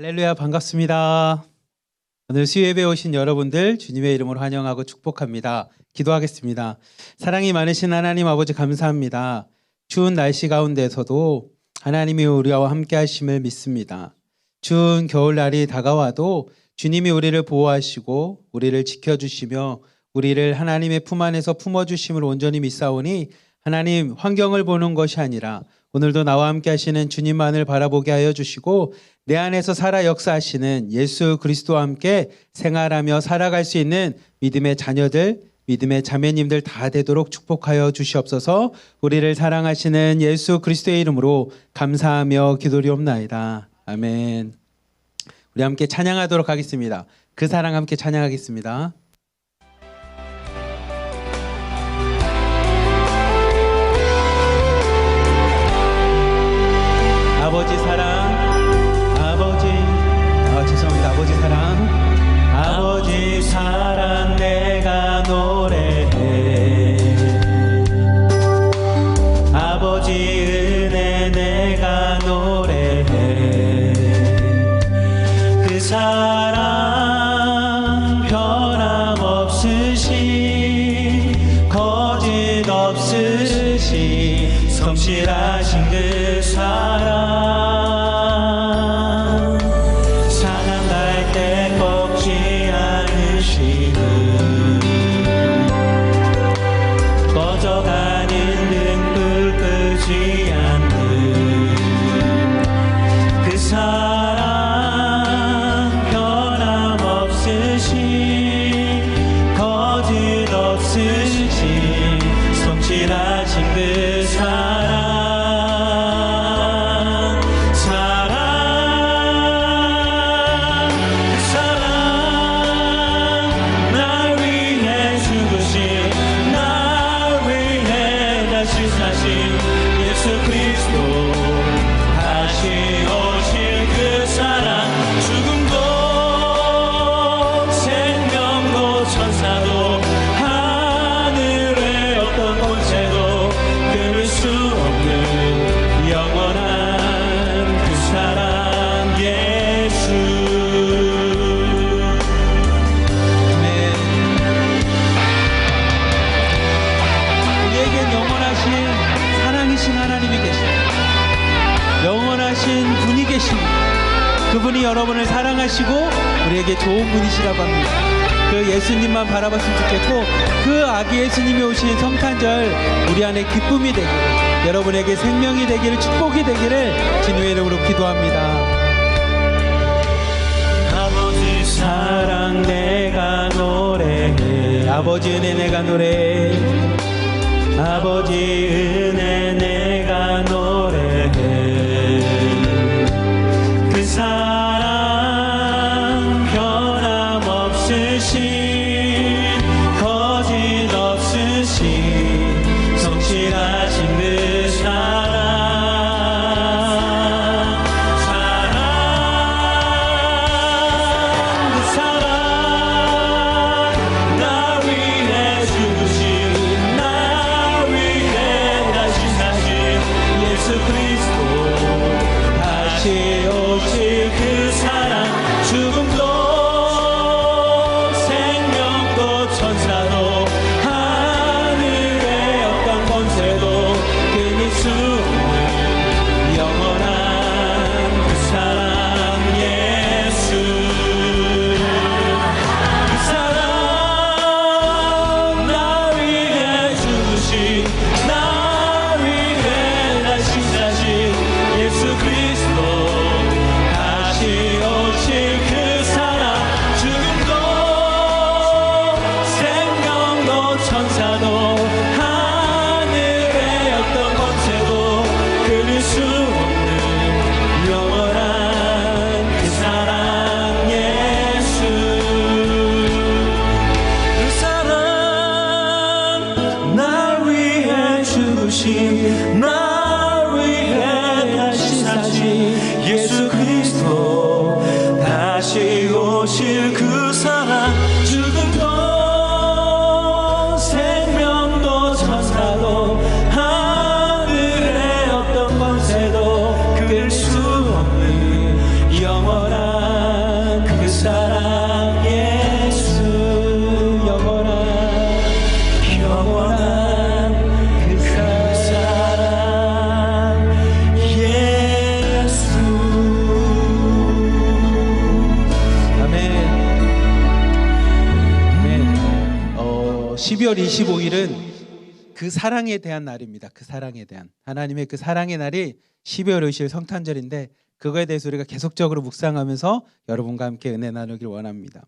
할렐루야, 반갑습니다. 오늘 수요예배에 오신 여러분들 주님의 이름으로 환영하고 축복합니다. 기도하겠습니다. 사랑이 많으신 하나님 아버지 감사합니다. 추운 날씨 가운데서도 하나님이 우리와 함께 하심을 믿습니다. 추운 겨울날이 다가와도 주님이 우리를 보호하시고 우리를 지켜주시며 우리를 하나님의 품 안에서 품어주심을 온전히 믿사오니 하나님, 환경을 보는 것이 아니라 오늘도 나와 함께 하시는 주님만을 바라보게 하여 주시고 내 안에서 살아 역사하시는 예수 그리스도와 함께 생활하며 살아갈 수 있는 믿음의 자녀들, 믿음의 자매님들 다 되도록 축복하여 주시옵소서. 우리를 사랑하시는 예수 그리스도의 이름으로 감사하며 기도리옵나이다. 아멘. 우리 함께 찬양하도록 하겠습니다. 그 사랑 함께 찬양하겠습니다. 아버지 사랑, 죄송합니다. 아버지 사랑, 아버지 사랑 내가 노래해. 아버지 은혜 내가 노래해. 그 사랑 변함없으신 거짓 없으신 성실하신 그 사랑 상한 때 꺾지 않으시는 꺼져가는 등불 끄지 않는 그 사랑 변함없으신 거짓 없으신 성실하신 그 사랑 그분이 여러분을 사랑하시고 우리에게 좋은 분이시라고 합니다. 그 예수님만 바라봤으면 좋겠고 그 아기 예수님이 오신 성탄절 우리 안에 기쁨이 되기를, 여러분에게 생명이 되기를, 축복이 되기를 주님의 이름으로 기도합니다. 아버지 사랑 내가 노래해. 아버지 은혜 내가 노래해. 아버지 은혜 내가 노래해. 그 사랑 변함없으신 거짓 없으신 성실하신 그 사랑 그 사랑 나 위해 죽으신 나 위해 다신 나 12월 25일은 그 사랑에 대한 날입니다. 그 사랑에 대한 하나님의 그 사랑의 날이 12월 25일 성탄절인데 그거에 대해서 우리가 계속적으로 묵상하면서 여러분과 함께 은혜 나누길 원합니다.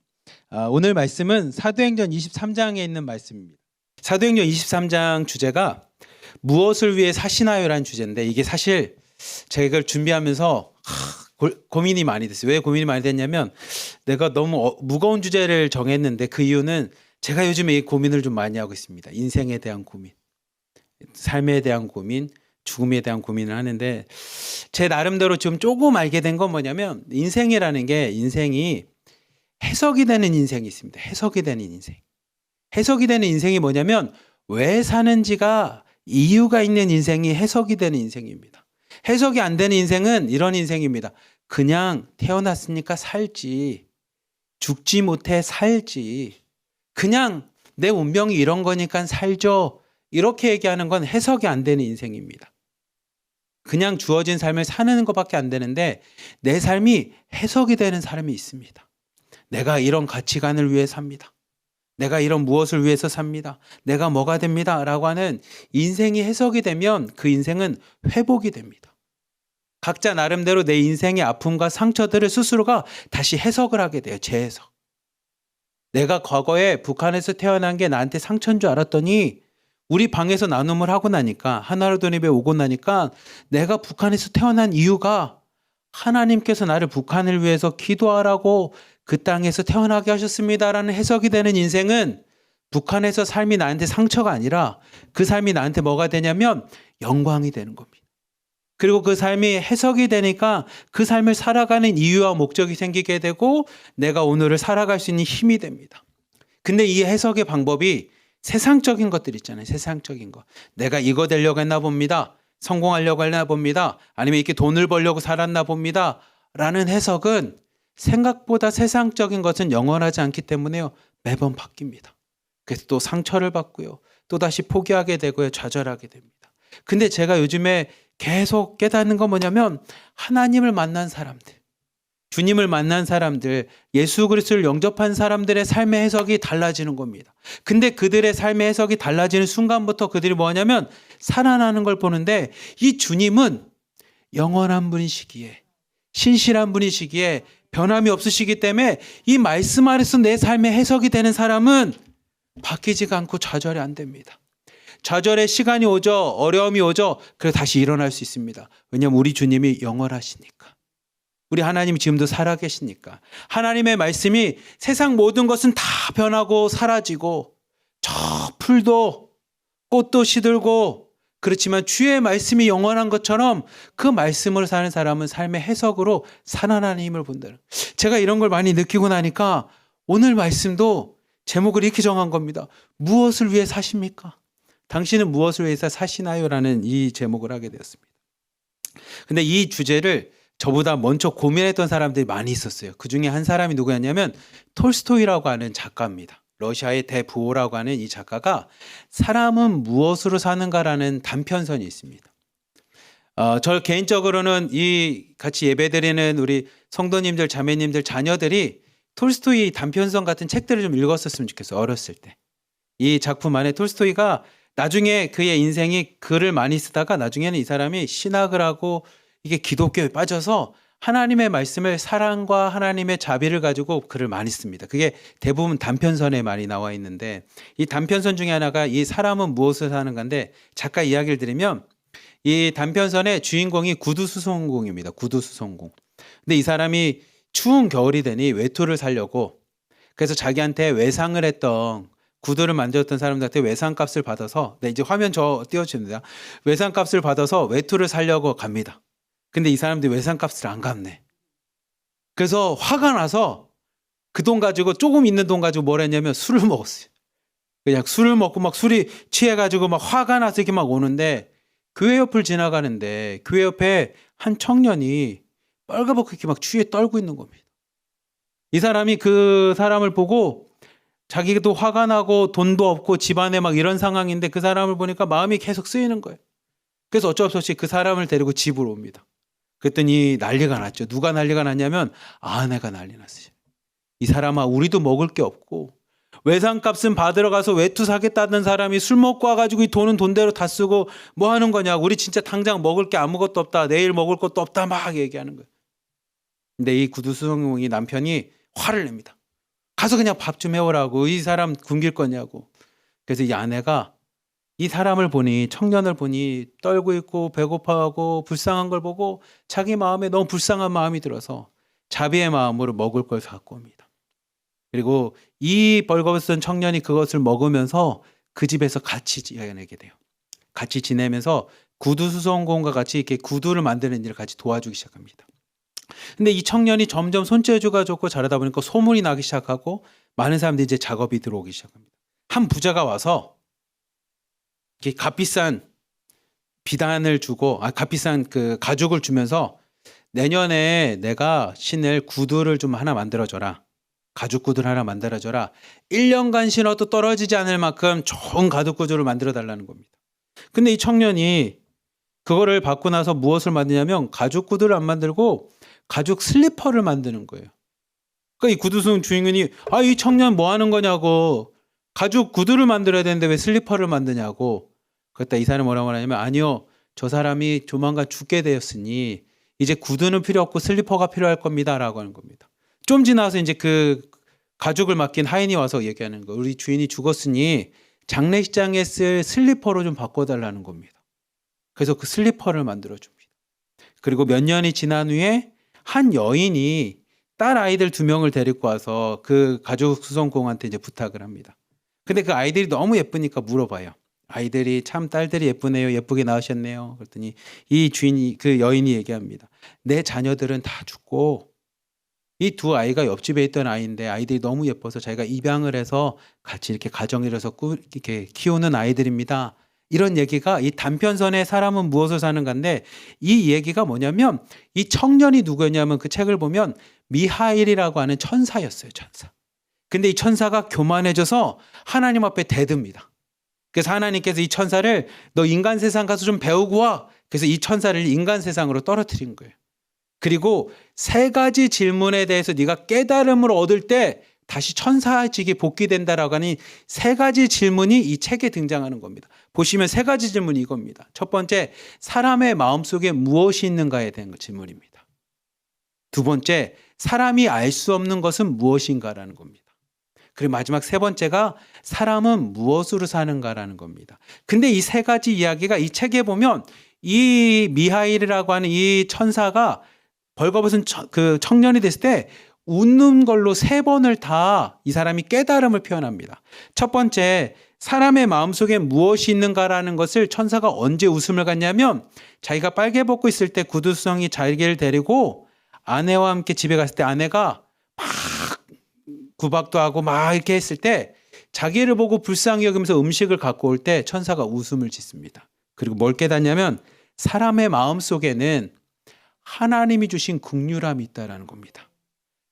오늘 말씀은 사도행전 23장에 있는 말씀입니다. 사도행전 23장 주제가 무엇을 위해 사시나요라는 주제인데 이게 사실 제가 이걸 준비하면서 고민이 많이 됐어요. 왜 고민이 많이 됐냐면 내가 너무 무거운 주제를 정했는데 그 이유는 제가 요즘에 이 고민을 좀 많이 하고 있습니다. 인생에 대한 고민, 삶에 대한 고민, 죽음에 대한 고민을 하는데 제 나름대로 좀 조금 알게 된 건 뭐냐면 인생이라는 게 인생이 해석이 되는 인생이 있습니다. 해석이 되는 인생. 해석이 되는 인생이 뭐냐면 왜 사는지가 이유가 있는 인생이 해석이 되는 인생입니다. 해석이 안 되는 인생은 이런 인생입니다. 그냥 태어났으니까 살지. 죽지 못해 살지. 그냥 내 운명이 이런 거니까 살죠. 이렇게 얘기하는 건 해석이 안 되는 인생입니다. 그냥 주어진 삶을 사는 것밖에 안 되는데 내 삶이 해석이 되는 사람이 있습니다. 내가 이런 가치관을 위해 삽니다. 내가 이런 무엇을 위해서 삽니다. 내가 뭐가 됩니다. 라고 하는 인생이 해석이 되면 그 인생은 회복이 됩니다. 각자 나름대로 내 인생의 아픔과 상처들을 스스로가 다시 해석을 하게 돼요. 재해석. 내가 과거에 북한에서 태어난 게 나한테 상처인 줄 알았더니 우리 방에서 나눔을 하고 나니까 하나로돈 입에 오고 나니까 내가 북한에서 태어난 이유가 하나님께서 나를 북한을 위해서 기도하라고 그 땅에서 태어나게 하셨습니다라는 해석이 되는 인생은 북한에서 삶이 나한테 상처가 아니라 그 삶이 나한테 뭐가 되냐면 영광이 되는 겁니다. 그리고 그 삶이 해석이 되니까 그 삶을 살아가는 이유와 목적이 생기게 되고 내가 오늘을 살아갈 수 있는 힘이 됩니다. 근데 이 해석의 방법이 세상적인 것들 있잖아요. 세상적인 거. 내가 이거 되려고 했나 봅니다. 성공하려고 했나 봅니다. 아니면 이렇게 돈을 벌려고 살았나 봅니다. 라는 해석은 생각보다 세상적인 것은 영원하지 않기 때문에요. 매번 바뀝니다. 그래서 또 상처를 받고요. 또 다시 포기하게 되고요. 좌절하게 됩니다. 근데 제가 요즘에 계속 깨닫는 건 뭐냐면 하나님을 만난 사람들, 주님을 만난 사람들, 예수 그리스도를 영접한 사람들의 삶의 해석이 달라지는 겁니다. 근데 그들의 삶의 해석이 달라지는 순간부터 그들이 뭐냐면 살아나는 걸 보는데 이 주님은 영원한 분이시기에 신실한 분이시기에 변함이 없으시기 때문에 이 말씀 아래서 내 삶의 해석이 되는 사람은 바뀌지가 않고 좌절이 안 됩니다. 좌절의 시간이 오죠. 어려움이 오죠. 그래서 다시 일어날 수 있습니다. 왜냐하면 우리 주님이 영원하시니까. 우리 하나님이 지금도 살아계시니까. 하나님의 말씀이 세상 모든 것은 다 변하고 사라지고 저 풀도 꽃도 시들고 그렇지만 주의 말씀이 영원한 것처럼 그 말씀으로 사는 사람은 삶의 해석으로 살아나는 힘을 본다는. 제가 이런 걸 많이 느끼고 나니까 오늘 말씀도 제목을 이렇게 정한 겁니다. 무엇을 위해 사십니까? 당신은 무엇을 위해서 사시나요? 라는 이 제목을 하게 되었습니다. 근데 이 주제를 저보다 먼저 고민했던 사람들이 많이 있었어요. 그 중에 한 사람이 누구였냐면 톨스토이라고 하는 작가입니다. 러시아의 대부호라고 하는 이 작가가 사람은 무엇으로 사는가라는 단편선이 있습니다. 저 개인적으로는 이 같이 예배드리는 우리 성도님들, 자매님들, 자녀들이 톨스토이 단편선 같은 책들을 좀 읽었었으면 좋겠어요. 어렸을 때. 이 작품 안에 톨스토이가 나중에 그의 인생이 글을 많이 쓰다가 나중에는 이 사람이 신학을 하고 이게 기독교에 빠져서 하나님의 말씀을 사랑과 하나님의 자비를 가지고 글을 많이 씁니다. 그게 대부분 단편선에 많이 나와 있는데 이 단편선 중에 하나가 이 사람은 무엇을 사는 건데 작가 이야기를 드리면 이 단편선의 주인공이 구두수송공입니다. 구두수송공. 근데 이 사람이 추운 겨울이 되니 외투를 사려고 그래서 자기한테 외상을 했던 구두를 만졌던 사람들한테 외상값을 받아서 이제 화면 저 띄워줍니다. 외상값을 받아서 외투를 사려고 갑니다. 근데 이 사람들이 외상값을 안 갚네. 그래서 화가 나서 그 돈 가지고 조금 있는 돈 가지고 뭘 했냐면 술을 먹었어요. 그냥 술을 먹고 막 술이 취해가지고 막 화가 나서 이렇게 막 오는데 교회 옆을 지나가는데 교회 옆에 한 청년이 빨가벗고 이렇게 막 추위에 떨고 있는 겁니다. 이 사람이 그 사람을 보고 자기도 화가 나고 돈도 없고 집안에 막 이런 상황인데 그 사람을 보니까 마음이 계속 쓰이는 거예요. 그래서 어쩔 수 없이 그 사람을 데리고 집으로 옵니다. 그랬더니 난리가 났죠. 누가 난리가 났냐면 아내가 난리 났어요. 이 사람아 우리도 먹을 게 없고 외상값은 받으러 가서 외투 사겠다는 사람이 술 먹고 와가지고 이 돈은 돈대로 다 쓰고 뭐 하는 거냐. 우리 진짜 당장 먹을 게 아무것도 없다. 내일 먹을 것도 없다. 막 얘기하는 거예요. 근데 이 구두수송이 남편이 화를 냅니다. 가서 그냥 밥 좀 해오라고. 이 사람 굶길 거냐고. 그래서 이 아내가 이 사람을 보니, 청년을 보니 떨고 있고 배고파하고 불쌍한 걸 보고 자기 마음에 너무 불쌍한 마음이 들어서 자비의 마음으로 먹을 걸 갖고 옵니다. 그리고 이 벌거벗은 청년이 그것을 먹으면서 그 집에서 같이 지내게 돼요. 같이 지내면서 구두수송공과 같이 이렇게 구두를 만드는 일을 같이 도와주기 시작합니다. 근데 이 청년이 점점 손재주가 좋고 잘하다 보니까 소문이 나기 시작하고 많은 사람들이 이제 작업이 들어오기 시작합니다. 한 부자가 와서 이렇게 값비싼 비단을 주고, 값비싼 그 가죽을 주면서 내년에 내가 신을 구두를 좀 하나 만들어줘라. 가죽 구두를 하나 만들어줘라. 1년간 신어도 떨어지지 않을 만큼 좋은 가죽 구두를 만들어 달라는 겁니다. 근데 이 청년이 그거를 받고 나서 무엇을 만드냐면 가죽 구두를 안 만들고 가죽 슬리퍼를 만드는 거예요. 그러니까 이 구두순 주인공이 이 청년 뭐 하는 거냐고. 가죽 구두를 만들어야 되는데 왜 슬리퍼를 만드냐고. 그랬다 이 사람이 뭐라고 하냐면 아니요. 저 사람이 조만간 죽게 되었으니 이제 구두는 필요 없고 슬리퍼가 필요할 겁니다. 라고 하는 겁니다. 좀 지나서 이제 그 가죽을 맡긴 하인이 와서 얘기하는 거. 우리 주인이 죽었으니 장례식장에 쓸 슬리퍼로 좀 바꿔달라는 겁니다. 그래서 그 슬리퍼를 만들어줍니다. 그리고 몇 년이 지난 후에 한 여인이 딸 아이들 2명을 데리고 와서 그 가죽 수송공한테 이제 부탁을 합니다. 근데 그 아이들이 너무 예쁘니까 물어봐요. 아이들이 참 딸들이 예쁘네요. 예쁘게 낳으셨네요. 그랬더니 이 주인이 그 여인이 얘기합니다. 내 자녀들은 다 죽고 이 2 아이가 옆집에 있던 아이인데 아이들이 너무 예뻐서 자기가 입양을 해서 같이 이렇게 가정을 해서 이렇게 키우는 아이들입니다. 이런 얘기가 이 단편선에 사람은 무엇을 사는가인데 이 얘기가 뭐냐면 이 청년이 누구였냐면 그 책을 보면 미하일이라고 하는 천사였어요. 천사. 근데 이 천사가 교만해져서 하나님 앞에 대듭니다. 그래서 하나님께서 이 천사를 너 인간 세상 가서 좀 배우고 와. 그래서 이 천사를 인간 세상으로 떨어뜨린 거예요. 그리고 3가지 질문에 대해서 네가 깨달음을 얻을 때 다시 천사직이 복귀된다라고 하니 3가지 질문이 이 책에 등장하는 겁니다. 보시면 3가지 질문이 이겁니다. 첫 번째, 사람의 마음속에 무엇이 있는가에 대한 질문입니다. 2번째, 사람이 알 수 없는 것은 무엇인가라는 겁니다. 그리고 마지막 3번째가 사람은 무엇으로 사는가라는 겁니다. 근데 이 3가지 이야기가 이 책에 보면 이 미하일이라고 하는 이 천사가 벌거벗은 그 청년이 됐을 때 웃는 걸로 3번을 다 이 사람이 깨달음을 표현합니다. 첫 번째, 사람의 마음속에 무엇이 있는가라는 것을 천사가 언제 웃음을 갖냐면 자기가 빨개 벗고 있을 때 구두수송이 자기를 데리고 아내와 함께 집에 갔을 때 아내가 막 구박도 하고 막 이렇게 했을 때 자기를 보고 불쌍히 여기면서 음식을 갖고 올 때 천사가 웃음을 짓습니다. 그리고 뭘 깨닫냐면 사람의 마음속에는 하나님이 주신 긍휼함이 있다는 겁니다.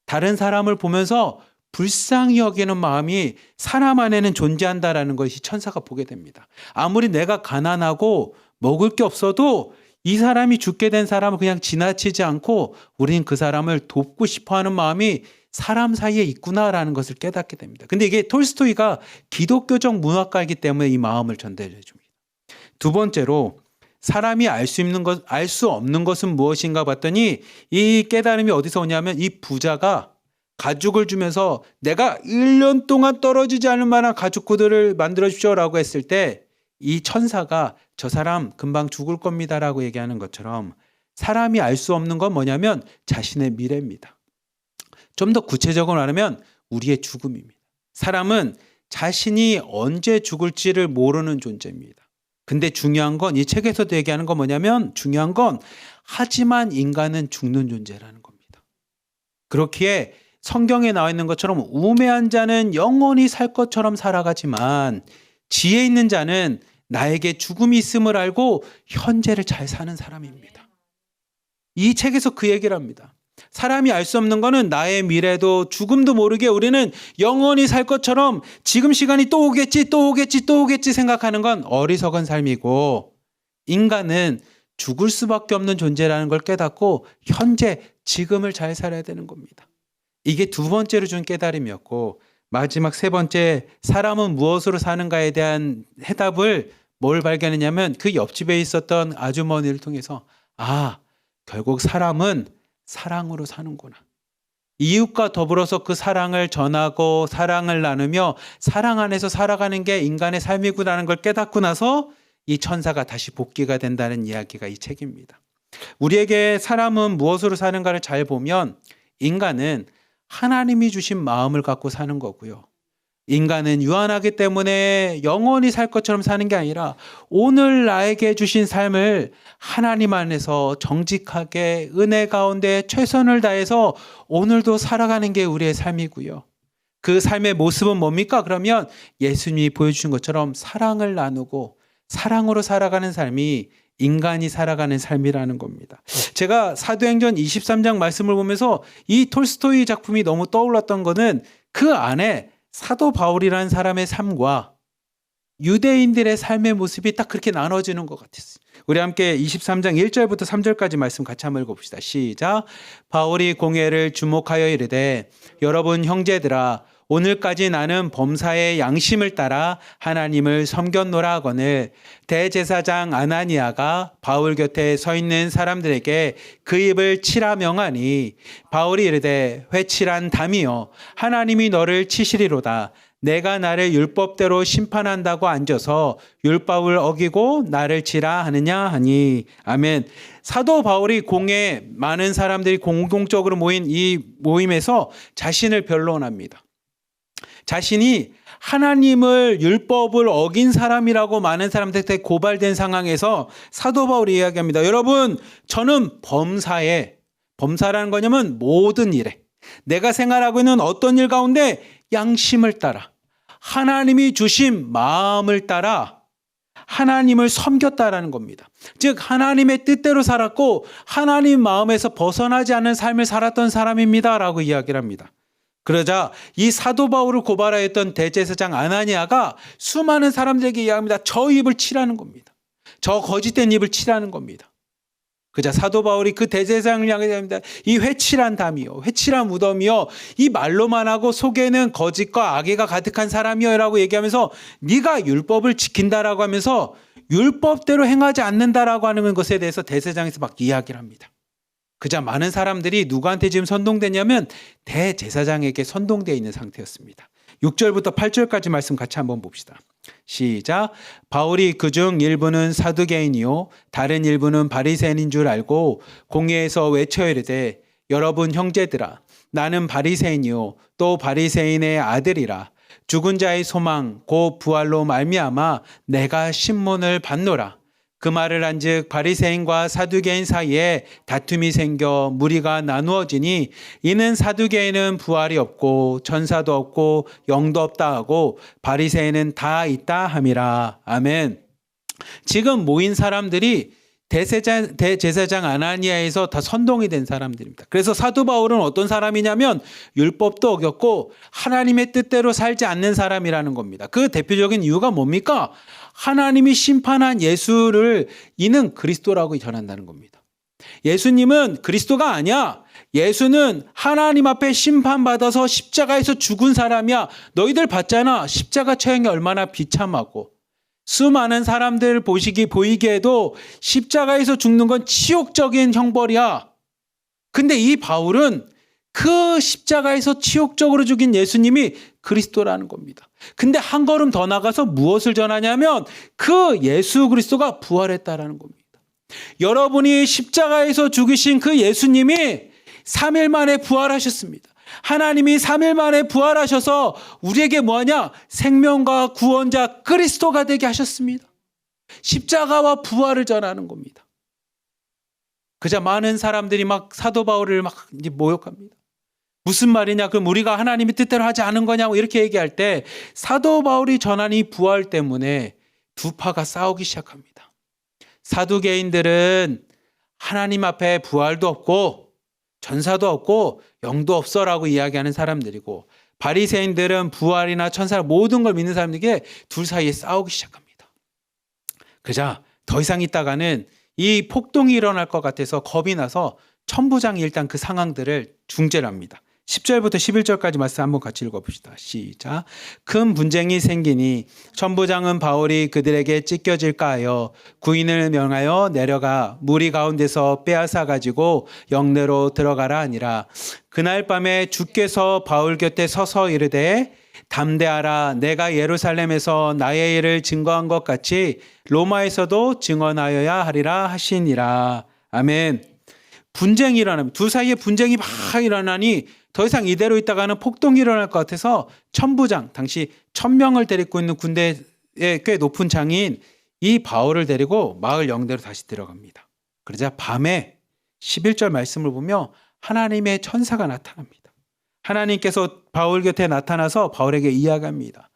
다른 사람을 보면서 불쌍히 여기는 마음이 사람 안에는 존재한다라는 것이 천사가 보게 됩니다. 아무리 내가 가난하고 먹을 게 없어도 이 사람이 죽게 된 사람을 그냥 지나치지 않고 우리는 그 사람을 돕고 싶어하는 마음이 사람 사이에 있구나라는 것을 깨닫게 됩니다. 근데 이게 톨스토이가 기독교적 문학가이기 때문에 이 마음을 전달해 줍니다. 2번째로 사람이 알 수 없는 것은 무엇인가 봤더니 이 깨달음이 어디서 오냐면 이 부자가 가죽을 주면서 내가 1년 동안 떨어지지 않을 만한 가죽 구두를 만들어 주십시오라고 했을 때 이 천사가 저 사람 금방 죽을 겁니다라고 얘기하는 것처럼 사람이 알 수 없는 건 뭐냐면 자신의 미래입니다. 좀 더 구체적으로 말하면 우리의 죽음입니다. 사람은 자신이 언제 죽을지를 모르는 존재입니다. 근데 중요한 건 이 책에서도 얘기하는 건 뭐냐면 중요한 건 하지만 인간은 죽는 존재라는 겁니다. 그렇기에 성경에 나와 있는 것처럼 우매한 자는 영원히 살 것처럼 살아가지만 지혜 있는 자는 나에게 죽음이 있음을 알고 현재를 잘 사는 사람입니다. 이 책에서 그 얘기를 합니다. 사람이 알 수 없는 거는 나의 미래도 죽음도 모르게 우리는 영원히 살 것처럼 지금 시간이 또 오겠지 또 오겠지 또 오겠지 생각하는 건 어리석은 삶이고 인간은 죽을 수밖에 없는 존재라는 걸 깨닫고 현재 지금을 잘 살아야 되는 겁니다. 이게 2번째로 준 깨달음이었고 마지막 세 번째, 사람은 무엇으로 사는가에 대한 해답을 뭘 발견했냐면 그 옆집에 있었던 아주머니를 통해서 결국 사람은 사랑으로 사는구나. 이웃과 더불어서 그 사랑을 전하고 사랑을 나누며 사랑 안에서 살아가는 게 인간의 삶이구나라는 걸 깨닫고 나서 이 천사가 다시 복귀가 된다는 이야기가 이 책입니다. 우리에게 사람은 무엇으로 사는가를 잘 보면 인간은 하나님이 주신 마음을 갖고 사는 거고요. 인간은 유한하기 때문에 영원히 살 것처럼 사는 게 아니라 오늘 나에게 주신 삶을 하나님 안에서 정직하게 은혜 가운데 최선을 다해서 오늘도 살아가는 게 우리의 삶이고요. 그 삶의 모습은 뭡니까? 그러면 예수님이 보여주신 것처럼 사랑을 나누고 사랑으로 살아가는 삶이 인간이 살아가는 삶이라는 겁니다. 제가 사도행전 23장 말씀을 보면서 이 톨스토이 작품이 너무 떠올랐던 거는 그 안에 사도 바울이라는 사람의 삶과 유대인들의 삶의 모습이 딱 그렇게 나눠지는 것 같았어요. 우리 함께 23장 1절부터 3절까지 말씀 같이 한번 읽어봅시다. 시작. 바울이 공회를 주목하여 이르되 여러분 형제들아 오늘까지 나는 범사의 양심을 따라 하나님을 섬겼노라 하거늘 대제사장 아나니아가 바울 곁에 서 있는 사람들에게 그 입을 치라 명하니 바울이 이르되 회칠한 담이여 하나님이 너를 치시리로다. 내가 나를 율법대로 심판한다고 앉아서 율법을 어기고 나를 치라 하느냐 하니. 아멘. 사도 바울이 공회 많은 사람들이 공동적으로 모인 이 모임에서 자신을 변론합니다. 자신이 하나님을 율법을 어긴 사람이라고 많은 사람들한테 고발된 상황에서 사도 바울이 이야기합니다. 여러분, 저는 범사라는 거냐면 모든 일에 내가 생활하고 있는 어떤 일 가운데 양심을 따라 하나님이 주신 마음을 따라 하나님을 섬겼다라는 겁니다. 즉 하나님의 뜻대로 살았고 하나님 마음에서 벗어나지 않는 삶을 살았던 사람입니다라고 이야기를 합니다. 그러자 이 사도 바울을 고발하였던 대제사장 아나니아가 수많은 사람들에게 이야기합니다. 저 입을 치라는 겁니다. 저 거짓된 입을 치라는 겁니다. 그자 사도 바울이 그 대제사장을 향해 합니다. 이 회칠한 담이요, 회칠한 무덤이요, 이 말로만 하고 속에는 거짓과 악의가 가득한 사람이요라고 얘기하면서 네가 율법을 지킨다라고 하면서 율법대로 행하지 않는다라고 하는 것에 대해서 대제사장에서 막 이야기를 합니다. 그자 많은 사람들이 누구한테 지금 선동되냐면 대제사장에게 선동되어 있는 상태였습니다. 6절부터 8절까지 말씀 같이 한번 봅시다. 시작. 바울이 그중 일부는 사두개인이요 다른 일부는 바리새인인 줄 알고 공회에서 외쳐 이르되 여러분 형제들아 나는 바리새인이요 또 바리새인의 아들이라 죽은 자의 소망 곧 부활로 말미암아 내가 신문을 받노라. 그 말을 한즉 바리새인과 사두개인 사이에 다툼이 생겨 무리가 나누어지니 이는 사두개인은 부활이 없고 천사도 없고 영도 없다 하고 바리새인은 다 있다 함이라. 아멘. 지금 모인 사람들이 대제사장 아나니아에서 다 선동이 된 사람들입니다. 그래서 사도 바울은 어떤 사람이냐면 율법도 어겼고 하나님의 뜻대로 살지 않는 사람이라는 겁니다. 그 대표적인 이유가 뭡니까? 하나님이 심판한 예수를 이는 그리스도라고 전한다는 겁니다. 예수님은 그리스도가 아니야. 예수는 하나님 앞에 심판받아서 십자가에서 죽은 사람이야. 너희들 봤잖아. 십자가 처형이 얼마나 비참하고 수많은 사람들 보이기에도 십자가에서 죽는 건 치욕적인 형벌이야. 근데 이 바울은 그 십자가에서 치욕적으로 죽인 예수님이 그리스도라는 겁니다. 근데 한 걸음 더 나가서 무엇을 전하냐면 그 예수 그리스도가 부활했다라는 겁니다. 여러분이 십자가에서 죽으신 그 예수님이 3일 만에 부활하셨습니다. 하나님이 3일 만에 부활하셔서 우리에게 뭐하냐? 생명과 구원자 그리스도가 되게 하셨습니다. 십자가와 부활을 전하는 겁니다. 그자 많은 사람들이 막 사도 바울을 막 이제 모욕합니다. 무슨 말이냐? 그럼 우리가 하나님의 뜻대로 하지 않은 거냐고 이렇게 얘기할 때 사도 바울이 전한 이 부활 때문에 두 파가 싸우기 시작합니다. 사두개인들은 하나님 앞에 부활도 없고 전사도 없고 영도 없어라고 이야기하는 사람들이고 바리새인들은 부활이나 천사 모든 걸 믿는 사람들에게 둘 사이에 싸우기 시작합니다. 그자 더 이상 있다가는 이 폭동이 일어날 것 같아서 겁이 나서 천부장이 일단 그 상황들을 중재를 합니다. 10절부터 11절까지 말씀 한번 같이 읽어봅시다. 시작. 큰 분쟁이 생기니 천부장은 바울이 그들에게 찢겨질까 하여 구인을 명하여 내려가 무리 가운데서 빼앗아 가지고 영내로 들어가라 하니라. 그날 밤에 주께서 바울 곁에 서서 이르되 담대하라. 내가 예루살렘에서 나의 일을 증거한 것 같이 로마에서도 증언하여야 하리라 하시니라. 아멘. 분쟁이 일어나면 두 사이에 분쟁이 막 일어나니 더 이상 이대로 있다가는 폭동이 일어날 것 같아서 천부장, 당시 1000명을 데리고 있는 군대의 꽤 높은 장인 이 바울을 데리고 마을 영대로 다시 들어갑니다. 그러자 밤에 11절 말씀을 보며 하나님의 천사가 나타납니다. 하나님께서 바울 곁에 나타나서 바울에게 이야기합니다.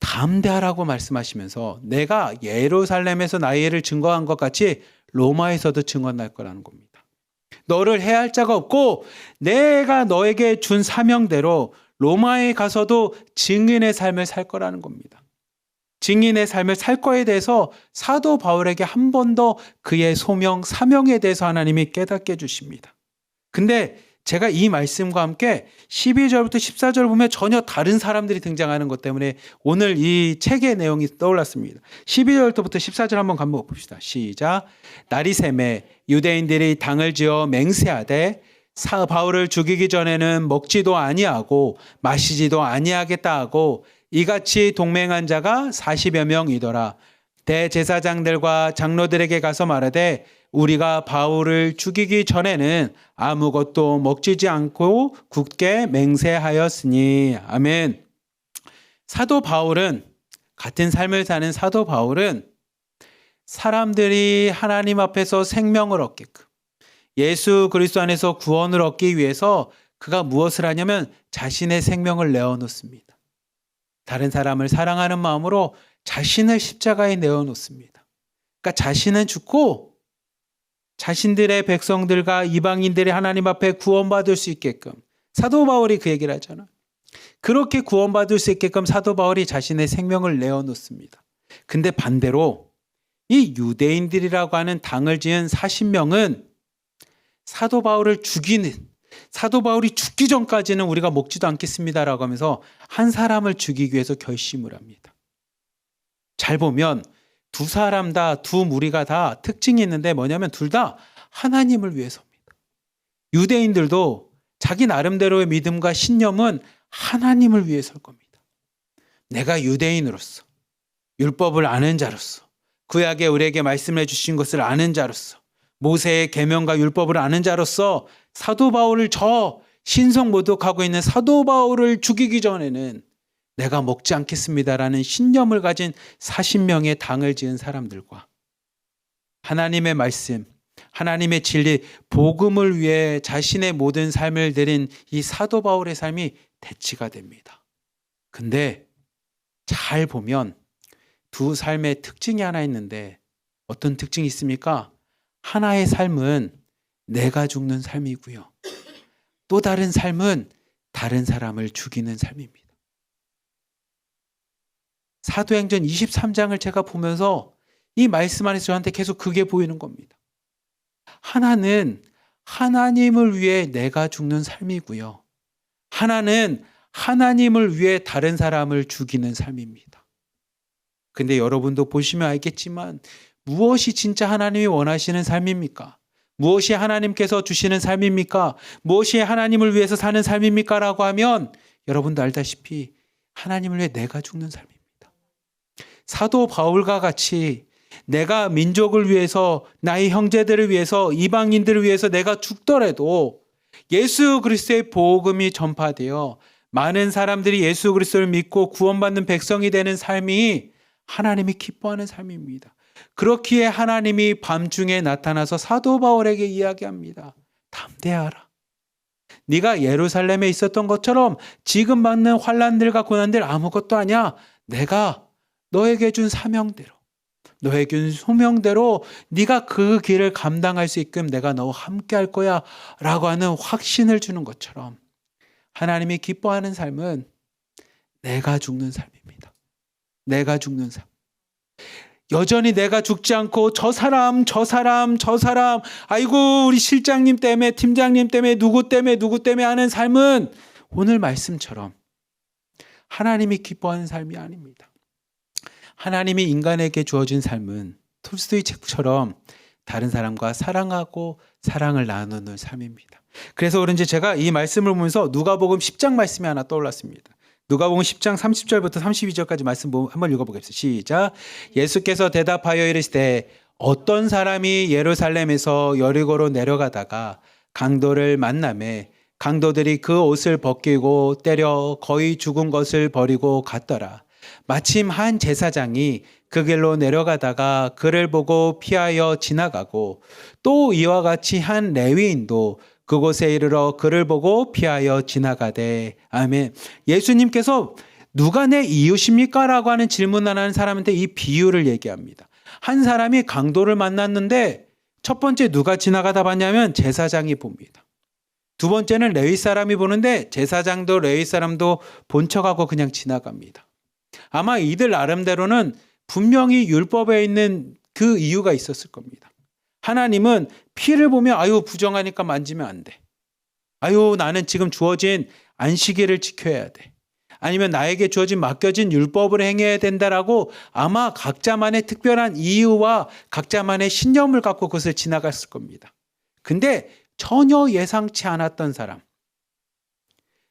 담대하라고 말씀하시면서 내가 예루살렘에서 나의 일을 증거한 것 같이 로마에서도 증언할 거라는 겁니다. 너를 해할 자가 없고 내가 너에게 준 사명대로 로마에 가서도 증인의 삶을 살 거라는 겁니다. 증인의 삶을 살 거에 대해서 사도 바울에게 한 번 더 그의 소명, 사명에 대해서 하나님이 깨닫게 해주십니다. 근데 제가 이 말씀과 함께 12절부터 14절 보면 전혀 다른 사람들이 등장하는 것 때문에 오늘 이 책의 내용이 떠올랐습니다. 12절부터 14절 한번 봅시다. 시작. 날이 새매 유대인들이 당을 지어 맹세하되 바울을 죽이기 전에는 먹지도 아니하고 마시지도 아니하겠다 하고 이같이 동맹한 자가 40여 명이더라. 대제사장들과 장로들에게 가서 말하되 우리가 바울을 죽이기 전에는 아무것도 먹지 않고 굳게 맹세하였으니. 아멘. 사도 바울은, 같은 삶을 사는 사도 바울은 사람들이 하나님 앞에서 생명을 얻게끔 예수 그리스도 안에서 구원을 얻기 위해서 그가 무엇을 하냐면 자신의 생명을 내어놓습니다. 다른 사람을 사랑하는 마음으로 자신을 십자가에 내어놓습니다. 그러니까 자신은 죽고 자신들의 백성들과 이방인들이 하나님 앞에 구원받을 수 있게끔, 사도 바울이 그 얘기를 하잖아. 그렇게 구원받을 수 있게끔 사도 바울이 자신의 생명을 내어놓습니다. 근데 반대로 이 유대인들이라고 하는 당을 지은 40명은 사도 바울을 죽이는, 사도 바울이 죽기 전까지는 우리가 먹지도 않겠습니다라고 하면서 한 사람을 죽이기 위해서 결심을 합니다. 잘 보면 두 사람 다, 두 무리가 다 특징이 있는데 뭐냐면 둘 다 하나님을 위해서입니다. 유대인들도 자기 나름대로의 믿음과 신념은 하나님을 위해서일 겁니다. 내가 유대인으로서, 율법을 아는 자로서, 구약에 우리에게 말씀해 주신 것을 아는 자로서, 모세의 계명과 율법을 아는 자로서 사도 바울을, 저 신성 모독하고 있는 사도 바울을 죽이기 전에는 내가 먹지 않겠습니다라는 신념을 가진 40명의 당을 지은 사람들과 하나님의 말씀, 하나님의 진리, 복음을 위해 자신의 모든 삶을 드린 이 사도 바울의 삶이 대치가 됩니다. 근데 잘 보면 두 삶의 특징이 하나 있는데 어떤 특징이 있습니까? 하나의 삶은 내가 죽는 삶이고요. 또 다른 삶은 다른 사람을 죽이는 삶입니다. 사도행전 23장을 제가 보면서 이 말씀 안에서 저한테 계속 그게 보이는 겁니다. 하나는 하나님을 위해 내가 죽는 삶이고요. 하나는 하나님을 위해 다른 사람을 죽이는 삶입니다. 근데 여러분도 보시면 알겠지만 무엇이 진짜 하나님이 원하시는 삶입니까? 무엇이 하나님께서 주시는 삶입니까? 무엇이 하나님을 위해서 사는 삶입니까? 라고 하면 여러분도 알다시피 하나님을 위해 내가 죽는 삶입니다. 사도 바울과 같이 내가 민족을 위해서, 나의 형제들을 위해서, 이방인들을 위해서 내가 죽더라도 예수 그리스도의 복음이 전파되어 많은 사람들이 예수 그리스도를 믿고 구원받는 백성이 되는 삶이 하나님이 기뻐하는 삶입니다. 그렇기에 하나님이 밤중에 나타나서 사도 바울에게 이야기합니다. 담대하라. 네가 예루살렘에 있었던 것처럼 지금 받는 환난들과 고난들 아무것도 아니야. 내가 너에게 준 사명대로, 너에게 준 소명대로 네가 그 길을 감당할 수 있게끔 내가 너와 함께 할 거야 라고 하는 확신을 주는 것처럼 하나님이 기뻐하는 삶은 내가 죽는 삶입니다. 내가 죽는 삶. 여전히 내가 죽지 않고 저 사람, 아이고 우리 실장님 때문에, 팀장님 때문에, 누구 때문에 하는 삶은 오늘 말씀처럼 하나님이 기뻐하는 삶이 아닙니다. 하나님이 인간에게 주어진 삶은 톨스토이 책처럼 다른 사람과 사랑하고 사랑을 나누는 삶입니다. 그래서 그런지 제가 이 말씀을 보면서 누가복음 10장 말씀이 하나 떠올랐습니다. 누가복음 10장 30절부터 32절까지 말씀 한번 읽어보겠습니다. 시작. 예수께서 대답하여 이르시되 어떤 사람이 예루살렘에서 여리고로 내려가다가 강도를 만나매 강도들이 그 옷을 벗기고 때려 거의 죽은 것을 버리고 갔더라. 마침 한 제사장이 그 길로 내려가다가 그를 보고 피하여 지나가고 또 이와 같이 한 레위인도 그곳에 이르러 그를 보고 피하여 지나가되. 아멘. 예수님께서 누가 내 이웃입니까? 라고 하는 질문을 하는 사람한테 이 비유를 얘기합니다. 한 사람이 강도를 만났는데 첫 번째 누가 지나가다 봤냐면 제사장이 봅니다. 두 번째는 레위 사람이 보는데 제사장도 레위 사람도 본 척하고 그냥 지나갑니다. 아마 이들 나름대로는 분명히 율법에 있는 그 이유가 있었을 겁니다. 하나님은 피를 보면 아유 부정하니까 만지면 안 돼. 아유 나는 지금 주어진 안식일을 지켜야 돼. 아니면 나에게 주어진 맡겨진 율법을 행해야 된다라고 아마 각자만의 특별한 이유와 각자만의 신념을 갖고 그것을 지나갔을 겁니다. 근데 전혀 예상치 않았던 사람,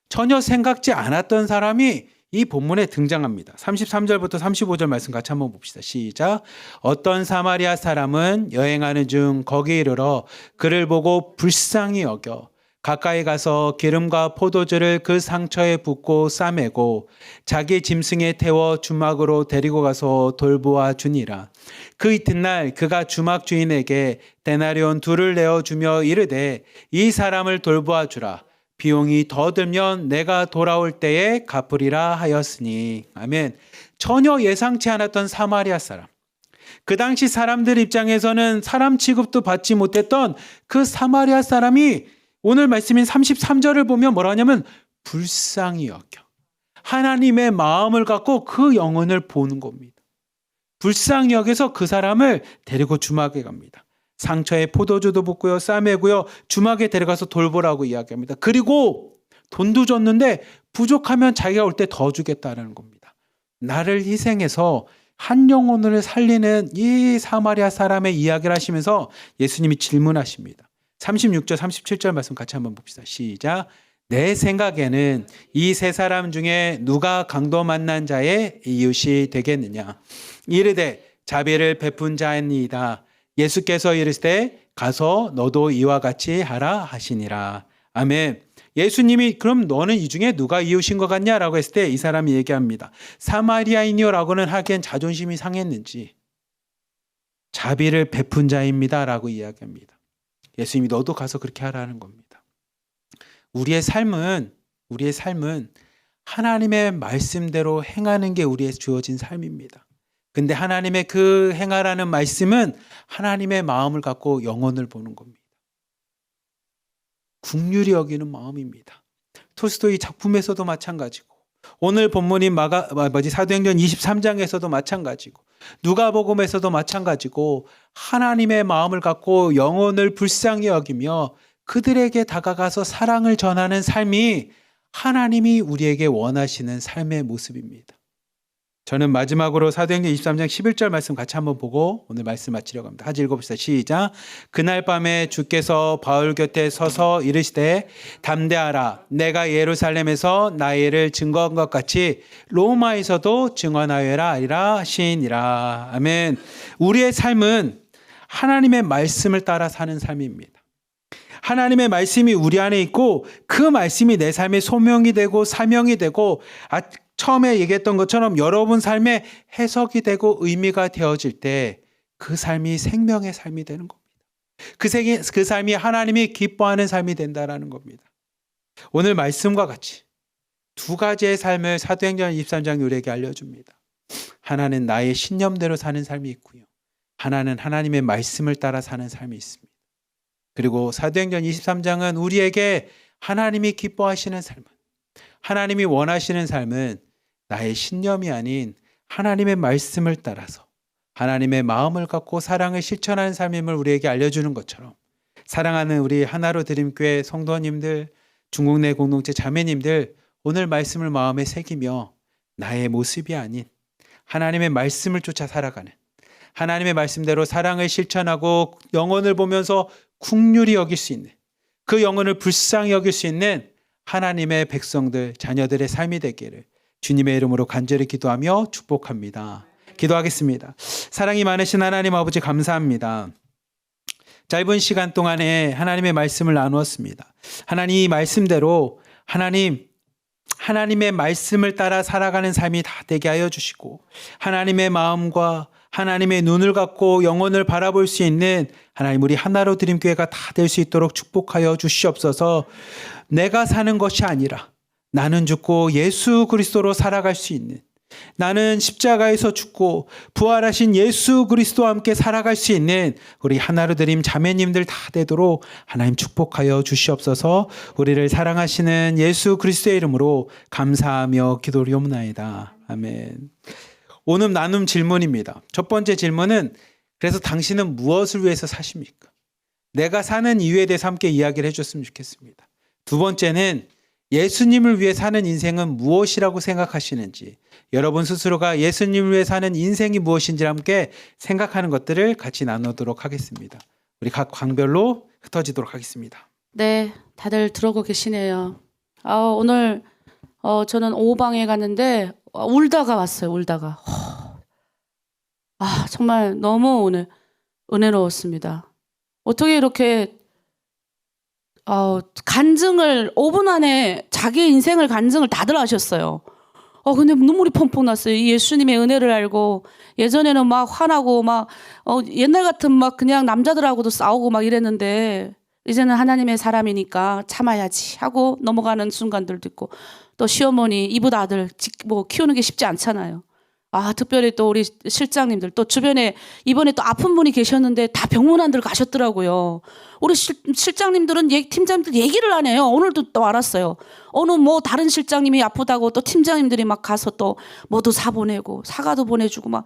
전혀 생각지 않았던 사람이 이 본문에 등장합니다. 33절부터 35절 말씀 같이 한번 봅시다. 시작. 어떤 사마리아 사람은 여행하는 중 거기 이르러 그를 보고 불쌍히 여겨 가까이 가서 기름과 포도주를 그 상처에 붓고 싸매고 자기 짐승에 태워 주막으로 데리고 가서 돌보아 주니라. 그 이튿날 그가 주막 주인에게 데나리온 2를 내어주며 이르되 이 사람을 돌보아 주라. 비용이 더 들면 내가 돌아올 때에 갚으리라 하였으니. 아멘. 전혀 예상치 않았던 사마리아 사람. 그 당시 사람들 입장에서는 사람 취급도 받지 못했던 그 사마리아 사람이 오늘 말씀인 33절을 보면 뭐라 하냐면 불쌍히 여겨. 하나님의 마음을 갖고 그 영혼을 보는 겁니다. 불쌍히 여겨서 그 사람을 데리고 주막에 갑니다. 상처에 포도주도 붓고요, 싸매고요, 주막에 데려가서 돌보라고 이야기합니다. 그리고 돈도 줬는데 부족하면 자기가 올 때 더 주겠다는 겁니다. 나를 희생해서 한 영혼을 살리는 이 사마리아 사람의 이야기를 하시면서 예수님이 질문하십니다. 36절, 37절 말씀 같이 한번 봅시다. 시작. 내 생각에는 이 세 사람 중에 누가 강도 만난 자의 이웃이 되겠느냐. 이르되 자비를 베푼 자입니다. 예수께서 이르시되 가서 너도 이와 같이 하라 하시니라. 아멘. 예수님이 그럼 너는 이 중에 누가 이웃인 것 같냐라고 했을 때 이 사람이 얘기합니다. 사마리아인이요라고는 하기엔 자존심이 상했는지 자비를 베푼 자입니다라고 이야기합니다. 예수님이 너도 가서 그렇게 하라는 겁니다. 우리의 삶은 하나님의 말씀대로 행하는 게 우리의 주어진 삶입니다. 근데 하나님의 그 행하라는 말씀은 하나님의 마음을 갖고 영혼을 보는 겁니다. 긍휼히 여기는 마음입니다. 톨스토이 작품에서도 마찬가지고 오늘 본문인 사도행전 23장에서도 마찬가지고 누가복음에서도 마찬가지고 하나님의 마음을 갖고 영혼을 불쌍히 여기며 그들에게 다가가서 사랑을 전하는 삶이 하나님이 우리에게 원하시는 삶의 모습입니다. 저는 마지막으로 사도행전 23장 11절 말씀 같이 한번 보고 오늘 말씀 마치려고 합니다. 같이 읽어봅시다. 시작. 그날 밤에 주께서 바울 곁에 서서 이르시되 담대하라. 내가 예루살렘에서 나의 일을 증거한 것 같이 로마에서도 증언하여라 하리라 하시니라. 아멘. 우리의 삶은 하나님의 말씀을 따라 사는 삶입니다. 하나님의 말씀이 우리 안에 있고 그 말씀이 내 삶의 소명이 되고 사명이 되고 처음에 얘기했던 것처럼 여러분 삶의 해석이 되고 의미가 되어질 때 그 삶이 생명의 삶이 되는 겁니다. 그 삶이 하나님이 기뻐하는 삶이 된다는 겁니다. 오늘 말씀과 같이 두 가지의 삶을 사도행전 23장 우리에게 알려줍니다. 하나는 나의 신념대로 사는 삶이 있고요. 하나는 하나님의 말씀을 따라 사는 삶이 있습니다. 그리고 사도행전 23장은 우리에게 하나님이 기뻐하시는 삶은, 하나님이 원하시는 삶은 나의 신념이 아닌 하나님의 말씀을 따라서 하나님의 마음을 갖고 사랑을 실천하는 삶임을 우리에게 알려주는 것처럼 사랑하는 우리 하나로 드림교회 성도님들, 중국 내 공동체 자매님들 오늘 말씀을 마음에 새기며 나의 모습이 아닌 하나님의 말씀을 쫓아 살아가는 하나님의 말씀대로 사랑을 실천하고 영혼을 보면서 긍휼히 여길 수 있는 그 영혼을 불쌍히 여길 수 있는 하나님의 백성들, 자녀들의 삶이 되기를 주님의 이름으로 간절히 기도하며 축복합니다. 기도하겠습니다. 사랑이 많으신 하나님 아버지 감사합니다. 짧은 시간 동안에 하나님의 말씀을 나누었습니다. 하나님 이 말씀대로 하나님의 말씀을 따라 살아가는 삶이 다 되게 하여 주시고 하나님의 마음과 하나님의 눈을 갖고 영혼을 바라볼 수 있는 하나님 우리 하나로 드림교회가 다 될 수 있도록 축복하여 주시옵소서. 내가 사는 것이 아니라 나는 죽고 예수 그리스도로 살아갈 수 있는 나는 십자가에서 죽고 부활하신 예수 그리스도와 함께 살아갈 수 있는 우리 하나로 드림 자매님들 다 되도록 하나님 축복하여 주시옵소서. 우리를 사랑하시는 예수 그리스도의 이름으로 감사하며 기도리옵나이다. 아멘. 오늘 나눔 질문입니다. 첫 번째 질문은 그래서 당신은 무엇을 위해서 사십니까? 내가 사는 이유에 대해서 함께 이야기를 해줬으면 좋겠습니다. 두 번째는 예수님을 위해 사는 인생은 무엇이라고 생각하시는지 여러분 스스로가 예수님을 위해 사는 인생이 무엇인지 함께 생각하는 것들을 같이 나누도록 하겠습니다. 우리 각 광별로 흩어지도록 하겠습니다. 네, 다들 들어오고 계시네요. 오늘 저는 오방에 갔는데 울다가 왔어요. 울다가. 정말 너무 오늘 은혜로웠습니다. 어떻게 이렇게 간증을 5분 안에 자기 인생을 간증을 다들 하셨어요. 근데 눈물이 펑펑 났어요. 이 예수님의 은혜를 알고 예전에는 막 화나고 막 옛날 같은 막 그냥 남자들하고도 싸우고 막 이랬는데 이제는 하나님의 사람이니까 참아야지 하고 넘어가는 순간들도 있고 또 시어머니 이브 아들 뭐 키우는 게 쉽지 않잖아요. 특별히 또 우리 실장님들 또 주변에 이번에 또 아픈 분이 계셨는데 다 병문안들 가셨더라고요. 우리 실장님들은 팀장님들 얘기를 안 해요. 오늘도 또 알았어요. 어느 뭐 다른 실장님이 아프다고 또 팀장님들이 막 가서 또 뭐도 사보내고 사과도 보내주고 막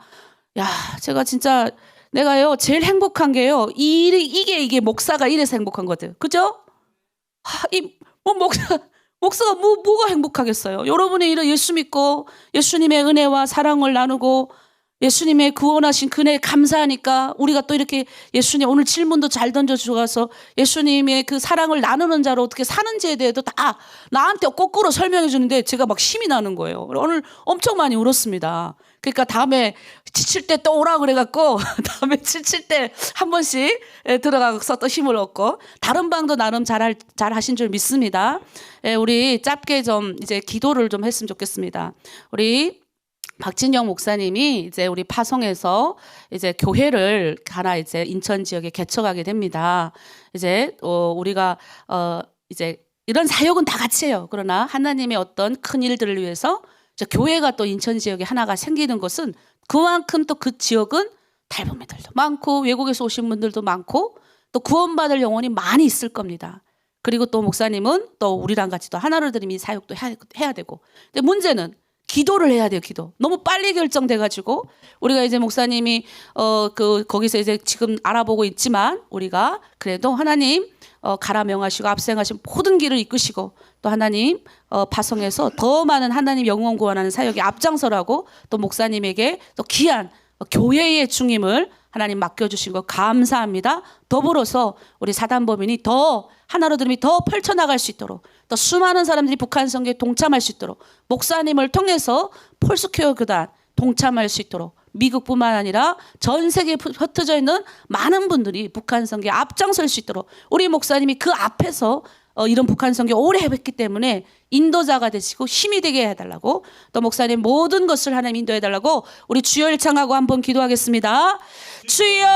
제가 진짜 내가요 제일 행복한 게요 이게 목사가 이래서 행복한 거거든. 그죠? 목사가 뭐가 행복하겠어요. 여러분의 이런 예수 믿고 예수님의 은혜와 사랑을 나누고 예수님의 구원하신 그네 감사하니까 우리가 또 이렇게 예수님 오늘 질문도 잘 던져주셔서 예수님의 그 사랑을 나누는 자로 어떻게 사는지에 대해서 다 나한테 거꾸로 설명해 주는데 제가 막 힘이 나는 거예요. 오늘 엄청 많이 울었습니다. 그러니까 다음에 지칠 때 또 오라 그래갖고 다음에 지칠 때 한 번씩 들어가서 또 힘을 얻고 다른 방도 나름 잘 하신 줄 믿습니다. 우리 짧게 좀 이제 기도를 좀 했으면 좋겠습니다. 우리 박진영 목사님이 이제 우리 파송에서 이제 교회를 하나 이제 인천 지역에 개척하게 됩니다. 이제 우리가 이제 이런 사역은 다 같이 해요. 그러나 하나님의 어떤 큰 일들을 위해서 교회가 또 인천 지역에 하나가 생기는 것은 그만큼 또 그 지역은 탈북민들도 많고 외국에서 오신 분들도 많고 또 구원받을 영혼이 많이 있을 겁니다. 그리고 또 목사님은 또 우리랑 같이 또 하나로 드림 이 사역도 해야 되고. 근데 문제는 기도를 해야 돼요. 기도. 너무 빨리 결정돼가지고 우리가 이제 목사님이 거기서 이제 지금 알아보고 있지만 우리가 그래도 하나님 가라 명하시고 압생하신 모든 길을 이끄시고 또 하나님 파송해서 더 많은 하나님 영혼 구원하는 사역에 앞장서라고 또 목사님에게 또 귀한 교회의 중임을 하나님 맡겨주신 거 감사합니다. 더불어서 우리 사단법인이 더 하나로 드림이 더 펼쳐나갈 수 있도록 또 수많은 사람들이 북한 선교에 동참할 수 있도록 목사님을 통해서 폴스퀘어 교단 동참할 수 있도록 미국뿐만 아니라 전 세계에 흩어져 있는 많은 분들이 북한 선교에 앞장설 수 있도록 우리 목사님이 그 앞에서 이런 북한 선교 오래 해봤기 때문에 인도자가 되시고 힘이 되게 해달라고 또 목사님 모든 것을 하나님 인도해달라고 우리 주여 일창하고 한번 기도하겠습니다. 주여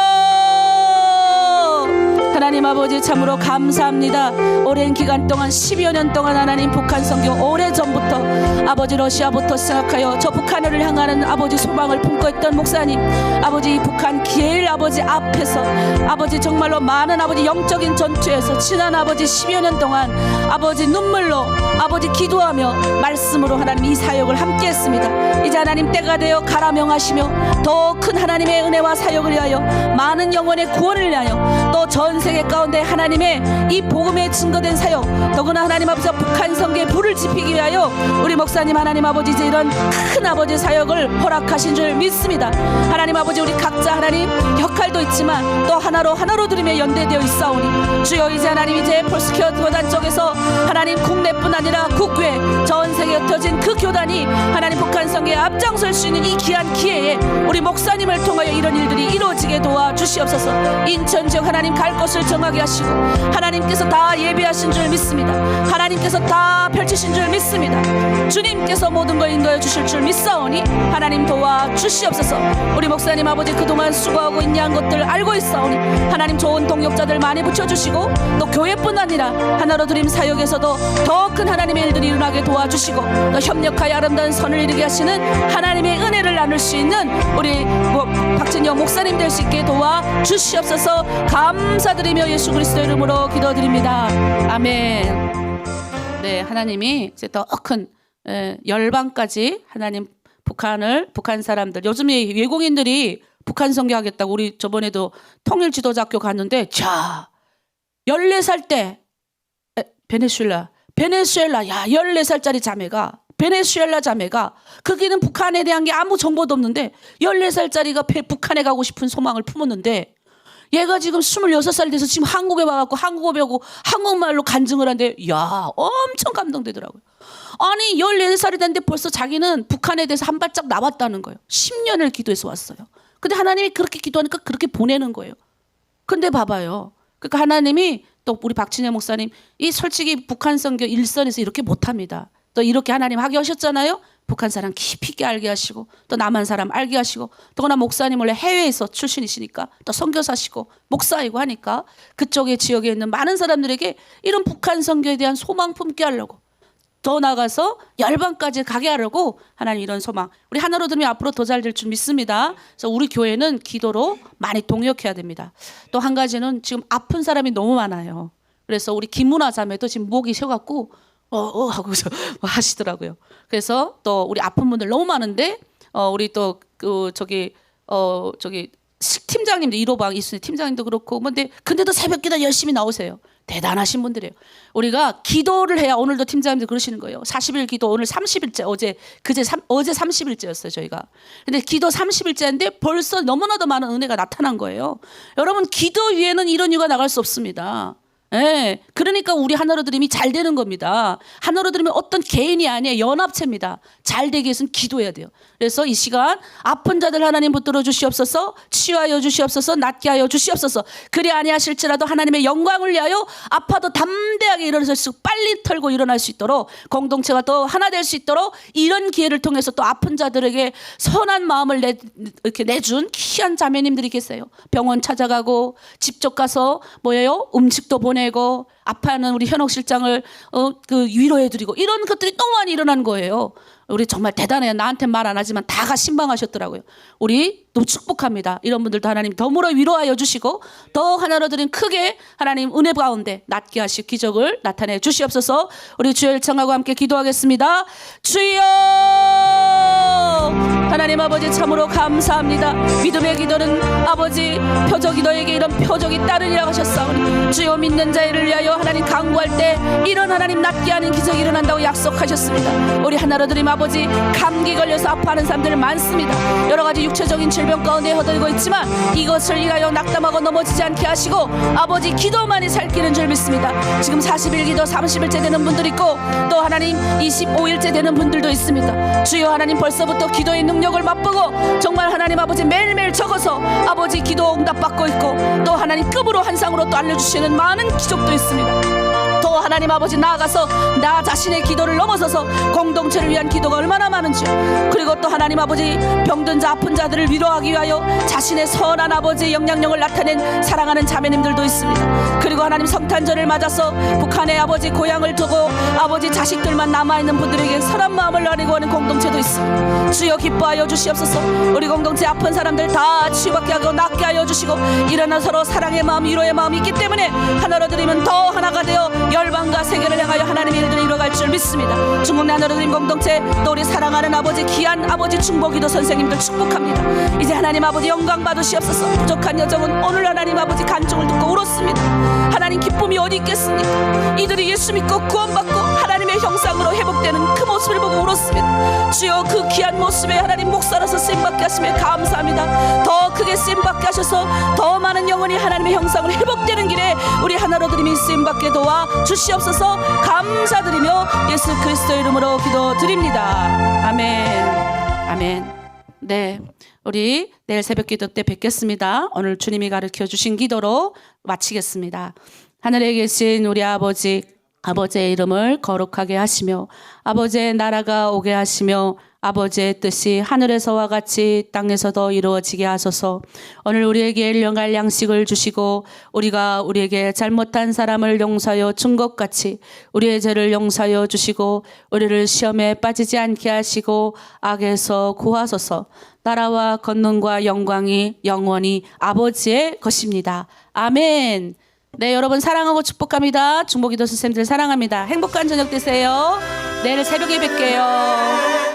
하나님 아버지 참으로 감사합니다. 오랜 기간 동안 10여 년 동안 하나님 북한 선교 오래전부터 아버지 러시아부터 시작하여 저 북한을 향하는 아버지 소망을 품고 있던 목사님, 아버지 이 북한 기일 아버지 앞에서 아버지 정말로 많은 아버지 영적인 전투에서 지난 아버지 10여 년 동안 아버지 눈물로 아버지 기도하며 말씀으로 하나님 이 사역을 함께 했습니다. 이제 하나님 때가 되어 가라 명하시며 더 큰 하나님의 은혜와 사역을 위하여 많은 영혼의 구원을 위하여 또 전 세계 가운데 하나님의 이 복음에 증거된 사역, 더구나 하나님 아버지 북한 성계에 불을 지피기 위하여 우리 목사님 하나님 아버지 이제 이런 큰 아버지 사역을 허락하신 줄 믿습니다. 하나님 아버지 우리 각자 하나님 역할도 있지만 또 하나로 드리며 연대되어 있사오니 주여 이제 하나님 이제 폴스큐어 교단 쪽에서 하나님 국내뿐 아니라 국외 전 세계에 흩어진 그 교단이 하나님 북한 성계에 앞장설 수 있는 이 귀한 기회에 우리 목사님을 통하여 이런 일들이 이루어지게 도와주시옵소서. 인천 지역 하나님 갈 곳을 정하게 하시고 하나님께서 다 예비하신 줄 믿습니다. 하나님께서 다 펼치신 줄 믿습니다. 주님께서 모든 걸 인도해 주실 줄 믿사오니 하나님 도와주시옵소서. 우리 목사님 아버지 그동안 수고하고 있냐는 것들 알고 있사오니 하나님 좋은 동역자들 많이 붙여주시고 또 교회뿐 아니라 하나로 드림 사역에서도 더 큰 하나님의 일들이 일어나게 도와주시고 또 협력하여 아름다운 선을 이루게 하시는 하나님의 은혜를 나눌 수 있는 우리 박진영 목사님 될 수 있게 도와주시옵소서. 감사드리며 예수 그리스도 이름으로 기도드립니다. 아멘. 네, 하나님이 이제 더 큰 열방까지 하나님 북한 사람들 요즘에 외국인들이 북한 선교하겠다고 우리 저번에도 통일지도자학교 갔는데 자 14살 때 베네수엘라 야 14살짜리 자매가 베네수엘라 자매가 거기는 북한에 대한 게 아무 정보도 없는데 14살짜리가 북한에 가고 싶은 소망을 품었는데 얘가 지금 26살 돼서 지금 한국에 와갖고 한국어 배우고 한국말로 간증을 하는데 야 엄청 감동되더라고요. 아니 14살이 됐는데 벌써 자기는 북한에 대해서 한 발짝 나왔다는 거예요. 10년을 기도해서 왔어요. 근데 하나님이 그렇게 기도하니까 그렇게 보내는 거예요. 근데 봐봐요. 그러니까 하나님이 또 우리 박진영 목사님 이 솔직히 북한 선교 일선에서 이렇게 못합니다. 또 이렇게 하나님 하게 하셨잖아요. 북한 사람 깊이 있게 알게 하시고 또 남한 사람 알게 하시고 더구나 목사님 원래 해외에서 출신이시니까 또 선교사시고 목사이고 하니까 그쪽의 지역에 있는 많은 사람들에게 이런 북한 선교에 대한 소망 품게 하려고 더 나가서 열방까지 가게 하려고 하나님 이런 소망 우리 하나로 들으면 앞으로 더 잘 될 줄 믿습니다. 그래서 우리 교회는 기도로 많이 동역해야 됩니다. 또 한 가지는 지금 아픈 사람이 너무 많아요. 그래서 우리 김문화 자매도 지금 목이 쉬어갖고 하고서 하시더라고요. 그래서 또 우리 아픈 분들 너무 많은데 우리 또 그 저기 팀장님도 1호방 이순희 팀장님도 그렇고 근데도 새벽기도 열심히 나오세요. 대단하신 분들이에요. 우리가 기도를 해야 오늘도 팀장님들 그러시는 거예요. 40일 기도 오늘 30일째 어제 30일째였어요 저희가. 근데 기도 30일째인데 벌써 너무나도 많은 은혜가 나타난 거예요. 여러분 기도 위에는 이런 이유가 나갈 수 없습니다. 예, 그러니까 우리 하나로 드림이 잘 되는 겁니다. 하나로 드림은 어떤 개인이 아니에요. 연합체입니다. 잘 되기 위해서는 기도해야 돼요. 그래서 이 시간 아픈 자들 하나님 붙들어 주시옵소서. 치유하여 주시옵소서. 낫게 하여 주시옵소서. 그리 아니하실지라도 하나님의 영광을 위하여 아파도 담대하게 일어설 수 빨리 털고 일어날 수 있도록 공동체가 더 하나 될 수 있도록 이런 기회를 통해서 또 아픈 자들에게 선한 마음을 이렇게 내준 귀한 자매님들이 계세요. 병원 찾아가고 직접 가서 음식도 보내고 아파하는 우리 현옥 실장을 위로해드리고 이런 것들이 너무 많이 일어난 거예요. 우리 정말 대단해요. 나한테 말 안 하지만 다가 신방하셨더라고요. 우리 너무 축복합니다. 이런 분들도 하나님 더불어 위로하여 주시고 더 하나로 드린 크게 하나님 은혜 가운데 낫게 하실 기적을 나타내 주시옵소서. 우리 주여 일청하고 함께 기도하겠습니다. 주여 하나님 아버지 참으로 감사합니다. 믿음의 기도는 아버지 표적이 너에게 이런 표적이 따르리라 하셨사오니 주여 믿는 자를 위하여 하나님 강구할 때 이런 하나님 낫게 하는 기적이 일어난다고 약속하셨습니다. 우리 하나로 드림 아버지 감기 걸려서 아파하는 사람들 많습니다. 여러 가지 육체적인 질병 가운데 허들고 있지만 이것을 인하여 낙담하고 넘어지지 않게 하시고 아버지 기도만이 살기는 줄 믿습니다. 지금 40일 기도 30일째 되는 분들 있고 또 하나님 25일째 되는 분들도 있습니다. 주여 하나님 벌써부터 기도의 능력을 맛보고 정말 하나님 아버지 매일매일 적어서 아버지 기도 응답받고 있고 또 하나님 급으로 한상으로 또 알려주시는 많은 기적도 있습니다. 더 더 하나님 아버지 나아가서 나 자신의 기도를 넘어서서 공동체를 위한 기도가 얼마나 많은지요. 그리고 또 하나님 아버지 병든 자 아픈 자들을 위로하기 위하여 자신의 선한 아버지의 영향력을 나타낸 사랑하는 자매님들도 있습니다. 그리고 하나님 성탄절을 맞아서 북한의 아버지 고향을 두고 아버지 자식들만 남아있는 분들에게 선한 마음을 나누고 하는 공동체도 있습니다. 주여 기뻐하여 주시옵소서. 우리 공동체 아픈 사람들 다 치유받게 하고 낫게 하여 주시고 이러나 서로 사랑의 마음 위로의 마음이 있기 때문에 하나로 드리면 더 하나가 되어 열방과 세계를 향하여 하나님의 일들을 이뤄갈 줄 믿습니다. 중국 나누로 드림 공동체 또 우리 사랑하는 아버지 귀한 아버지 충복기도 선생님들 축복합니다. 이제 하나님 아버지 영광 받으시옵소서. 부족한 여정은 오늘 하나님 아버지 간증을 듣고 울었습니다. 하나님 기쁨이 어디 있겠습니까? 이들이 예수 믿고 구원받고 하나님의 형상으로 회복되는 그 모습을 보고 울었습니다. 주여 그 귀한 모습에 하나님 목사로서 쓰임받게 하시며 감사합니다. 더 크게 쓰임받게 하셔서 더 많은 영혼이 하나님의 형상으로 회복되는 길에 우리 하나로 드림이 쓰임받게 도와 주시옵소서. 감사드리며 예수 그리스도 이름으로 기도드립니다. 아멘. 아멘. 네, 우리 내일 새벽 기도 때 뵙겠습니다. 오늘 주님이 가르쳐 주신 기도로 마치겠습니다. 하늘에 계신 우리 아버지, 아버지의 이름을 거룩하게 하시며 아버지의 나라가 오게 하시며 아버지의 뜻이 하늘에서와 같이 땅에서도 이루어지게 하소서. 오늘 우리에게 일용할 양식을 주시고 우리가 우리에게 잘못한 사람을 용서하여 준 것 같이 우리의 죄를 용서하여 주시고 우리를 시험에 빠지지 않게 하시고 악에서 구하소서. 나라와 권능과 영광이 영원히 아버지의 것입니다. 아멘. 네, 여러분 사랑하고 축복합니다. 중보기도 선생님들 사랑합니다. 행복한 저녁 되세요. 내일 새벽에 뵐게요.